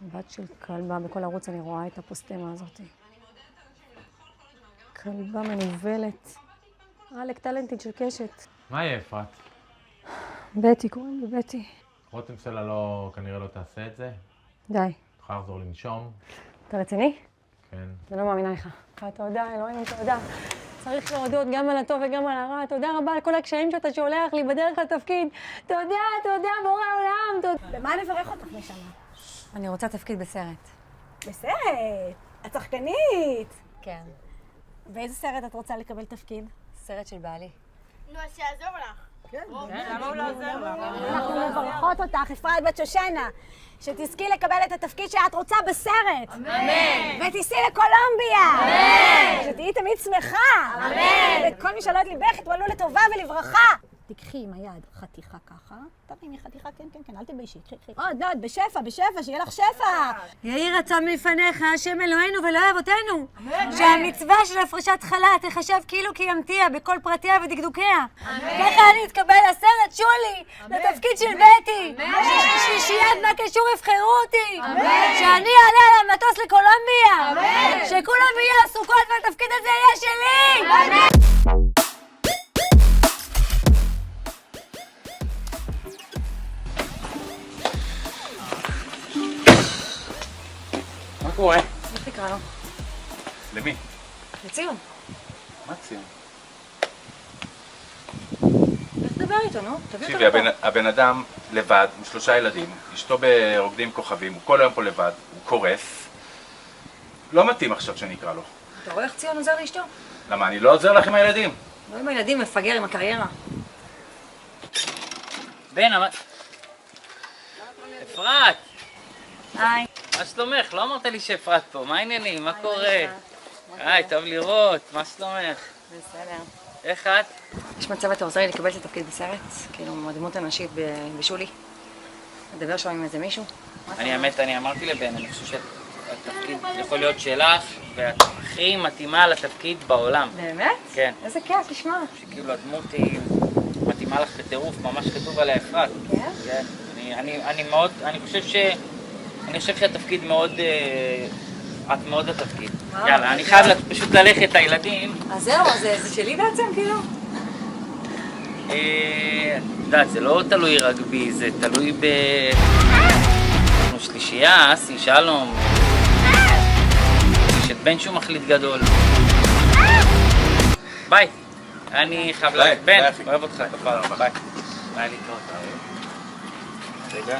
בת של כלבה, בכל ערוץ אני רואה את הפוסטמה הזאת. כלבה מנובלת. עלק טלנטית של קשת. מה יהיה, אפרת? בטי, קוראים לי בטי. רותם סלע לא, כנראה לא תעשה את זה. די. תוכל לחזור לנשום. אתה רציני? כן. אני לא מאמינה לך. תודה, אלוהים, תודה. צריך להודות גם על הטוב וגם על הרע. תודה רבה על כל הקשיים שאתה שולח לי בדרך לתפקיד. תודה, בורא העולם. תודה. במה נברך אותך נשמה? אני רוצה תפקיד בסרט. בסרט? את שחקנית. כן. באיזה סרט את רוצה לקבל תפקיד? סרט של בעלי. נו, אז שיעזור לך. כן, למה הוא לא עוזר לך? אנחנו מברכות אותך, אפרת בת שושנה, שתזכי לקבל את התפקיד שאת רוצה בסרט. אמן. ותיסעי לקולומביה. אמן. שתהיי תמיד שמחה. אמן. וכל מי שלא את ליבך יתמלאו לטובה ולברכה. תיקחי עם היד חתיכה ככה, תרימי חתיכה, כן, אל תביישי, קחי. עוד, בשפע, שיהיה לך שפע. יהי רצון מלפניך, השם אלוהינו ואלוהי אבותינו, שהמצווה של הפרשת חלה תחשב כאילו קיימתיה בכל פרטיה ודקדוקיה. ככה אני אתקבל לסרט, שולי, לתפקיד של בטי. ששישיית מה קשור יבחרו אותי. שאני אעלה על המטוס לקולומביה. שכולם יהיו עסוקות והתפקיד הזה יהיה שלי. מה קורה? איך תקרא לו? למי? לציון. מה ציון? איך תדבר איתו, נו? תביא אותו תקשיבי, לפה. הבן אדם לבד, עם 3 ילדים, אשתו ברוקדים כוכבים, הוא כל היום פה לבד, הוא קורס. לא מתאים עכשיו שאני אקרא לו. אתה רואה איך ציון עוזר לאשתו? למה, אני לא עוזר לך עם הילדים? לא עם הילדים, מפגר עם הקריירה. בן, אפרת! היי. מה שלומך? לא אמרת לי שאפרת פה, מה העניינים? מה קורה? היי, טוב לראות, מה שלומך? בסדר. איך את? יש מצב אתה עוזר לי לקבל את התפקיד בסרט? כאילו, הדמות הנשית בשולי? לדבר שם עם איזה מישהו? אני אמרתי לבן, אני חושב שהתפקיד יכול להיות שלך, ואת הכי מתאימה לתפקיד בעולם. באמת? כן. איזה כיף, תשמע. שכאילו הדמות היא מתאימה לך בטירוף, ממש כתוב עליה אפרת. כן? כן. אני חושב שהתפקיד מאוד, את מאוד התפקיד. יאללה, אני חייב פשוט ללכת, הילדים. אז זהו, זה שלי בעצם, כאילו? יודעת, זה לא תלוי רק בי, זה תלוי ב... אנחנו שלישייה, אסי, שלום. יש את בן שהוא מחליט גדול. ביי. אני חייב ללכת. בן, אוהב אותך, כפרה. ביי. ביי להתראות. רגע.